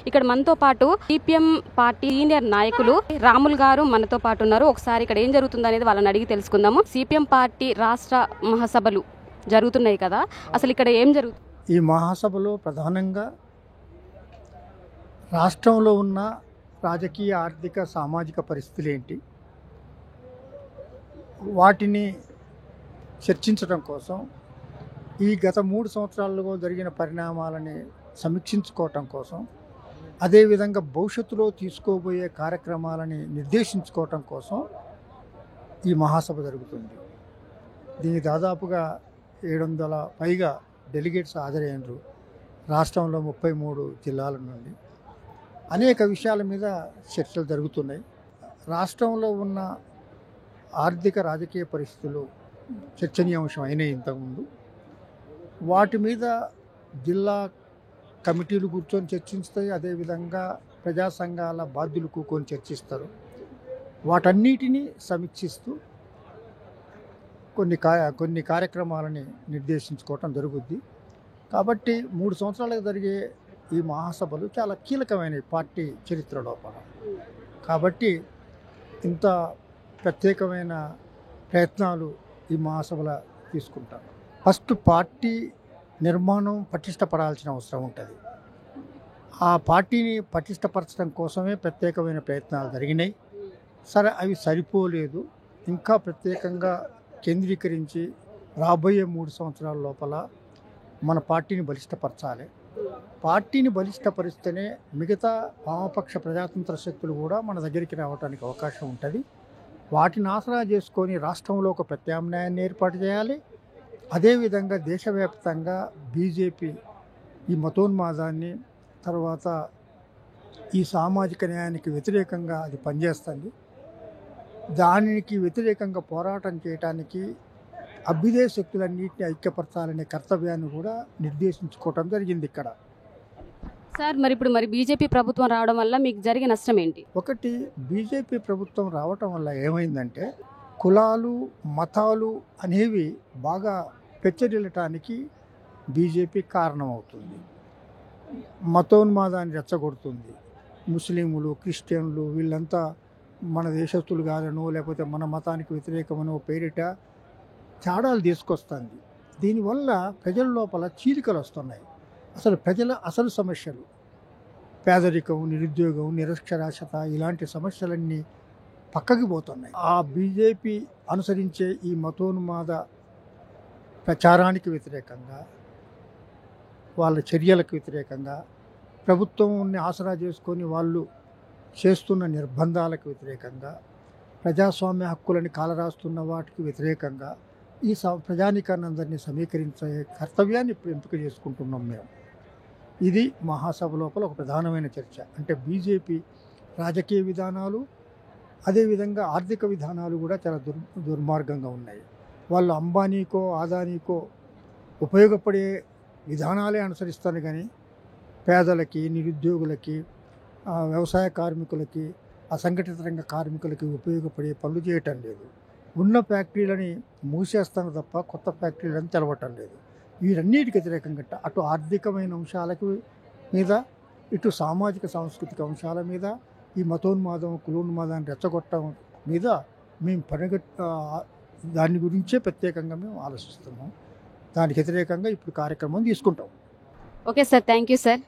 ఇక్కడ మనతో పాటు సిపిఎం పార్టీ సీనియర్ నాయకులు రాములు గారు మనతో పాటు ఉన్నారు. ఒకసారి ఇక్కడ ఏం జరుగుతుంది అనేది వాళ్ళని అడిగి తెలుసుకుందాము. సిపిఎం పార్టీ రాష్ట్ర మహాసభలు జరుగుతున్నాయి కదా, అసలు ఇక్కడ ఏం జరుగుతుంది? ఈ మహాసభలో ప్రధానంగా రాష్ట్రంలో ఉన్న రాజకీయ, ఆర్థిక, సామాజిక పరిస్థితులు ఏంటి, వాటిని చర్చించడం కోసం, ఈ గత 3 సంవత్సరాల్లో జరిగిన పరిణామాలని సమీక్షించుకోవటం కోసం, అదేవిధంగా భవిష్యత్తులో తీసుకోబోయే కార్యక్రమాలని నిర్దేశించుకోవటం కోసం ఈ మహాసభ జరుగుతుంది. దీనికి దాదాపుగా 700 పైగా డెలిగేట్స్ హాజరయ్యారు. రాష్ట్రంలో 33 జిల్లాల నుండి అనేక విషయాల మీద చర్చలు జరుగుతున్నాయి. రాష్ట్రంలో ఉన్న ఆర్థిక, రాజకీయ పరిస్థితులు చర్చనీయాంశం అయినాయి ఇంతకుముందు. వాటి మీద జిల్లా కమిటీలు కూర్చొని చర్చిస్తాయి. అదేవిధంగా ప్రజా సంఘాల బాధ్యులు కూర్చొని చర్చిస్తారు. వాటన్నిటినీ సమీక్షిస్తూ కొన్ని కార్యక్రమాలని నిర్దేశించుకోవటం జరుగుద్ది. కాబట్టి 3 సంవత్సరాలకు జరిగే ఈ మహాసభలు చాలా కీలకమైన పార్టీ చరిత్ర లోపల. కాబట్టి ఇంత ప్రత్యేకమైన ప్రయత్నాలు ఈ మహాసభల తీసుకుంటారు. ఫస్ట్ పార్టీ నిర్మాణం పటిష్టపడాల్సిన అవసరం ఉంటుంది. ఆ పార్టీని పటిష్టపరచడం కోసమే ప్రత్యేకమైన ప్రయత్నాలు జరిగినాయి. సరే, అవి సరిపోలేదు. ఇంకా ప్రత్యేకంగా కేంద్రీకరించి రాబోయే 3 సంవత్సరాల లోపల మన పార్టీని బలిష్టపరచాలి. పార్టీని బలిష్టపరిస్తేనే మిగతా వామపక్ష ప్రజాతంత్ర శక్తులు కూడా మన దగ్గరికి రావడానికి అవకాశం ఉంటుంది. వాటిని ఆసరా చేసుకొని రాష్ట్రంలో ఒక ప్రత్యామ్నాయాన్ని ఏర్పాటు చేయాలి. అదేవిధంగా దేశవ్యాప్తంగా బీజేపీ ఈ మతోన్మాదాన్ని, తర్వాత ఈ సామాజిక న్యాయానికి వ్యతిరేకంగా అది పనిచేస్తుంది. దానికి వ్యతిరేకంగా పోరాటం చేయడానికి అభ్యుదయ శక్తులన్నింటినీ ఐక్యపరచాలనే కర్తవ్యాన్ని కూడా నిర్దేశించుకోవటం జరిగింది ఇక్కడ. సార్, ఇప్పుడు బీజేపీ ప్రభుత్వం రావడం వల్ల మీకు జరిగే నష్టం ఏంటి? ఒకటి, బీజేపీ ప్రభుత్వం రావటం వల్ల ఏమైందంటే కులాలు, మతాలు అనేవి బాగా పెచ్చరిల్లటానికి బీజేపీ కారణమవుతుంది. మతోన్మాదాన్ని రెచ్చగొడుతుంది. ముస్లింలు, క్రిస్టియన్లు వీళ్ళంతా మన దేశస్తులు కాదనో, లేకపోతే మన మతానికి వ్యతిరేకమనో పేరిట తేడాలు తీసుకొస్తుంది. దీనివల్ల ప్రజల లోపల చీలికలు వస్తున్నాయి. అసలు ప్రజల అసలు సమస్యలు పేదరికం, నిరుద్యోగం, నిరక్షరాస్యత ఇలాంటి సమస్యలన్నీ పక్కకి పోతున్నాయి. ఆ బీజేపీ అనుసరించే ఈ మతోన్మాద ప్రచారానికి వ్యతిరేకంగా, వాళ్ళ చర్యలకు వ్యతిరేకంగా, ప్రభుత్వాన్ని ఆసరా చేసుకొని వాళ్ళు చేస్తున్న నిర్బంధాలకు వ్యతిరేకంగా, ప్రజాస్వామ్య హక్కులని కాలరాస్తున్న వాటికి వ్యతిరేకంగా ఈ ప్రజానీకాన్ని సమీకరించే కర్తవ్యాన్ని ఇప్పుడు ఎంపిక చేసుకుంటున్నాం మేము. ఇది మహాసభ లోపల ఒక ప్రధానమైన చర్చ. అంటే బీజేపీ రాజకీయ విధానాలు, అదేవిధంగా ఆర్థిక విధానాలు కూడా చాలా దుర్మార్గంగా ఉన్నాయి. వాళ్ళు అంబానీకో, ఆదానీకో ఉపయోగపడే విధానాలే అనుసరిస్తారు కానీ పేదలకి, నిరుద్యోగులకి, వ్యవసాయ కార్మికులకి, అసంఘటిత రంగ కార్మికులకి ఉపయోగపడే పనులు చేయటం లేదు. ఉన్న ఫ్యాక్టరీలని మూసేస్తాను తప్ప కొత్త ఫ్యాక్టరీలను తెలవటం లేదు. వీరన్నిటికి వ్యతిరేకంగా అటు ఆర్థికమైన అంశాలకు మీద, ఇటు సామాజిక సాంస్కృతిక అంశాల మీద, ఈ మతోన్మాదం, కులోన్మాదాన్ని రెచ్చగొట్టడం మీద మేము దాని గురించే ప్రత్యేకంగా మేము ఆలోచిస్తున్నాం. దానికి వ్యతిరేకంగా ఇప్పుడు కార్యక్రమం తీసుకుంటాం. Okay sir, thank you sir.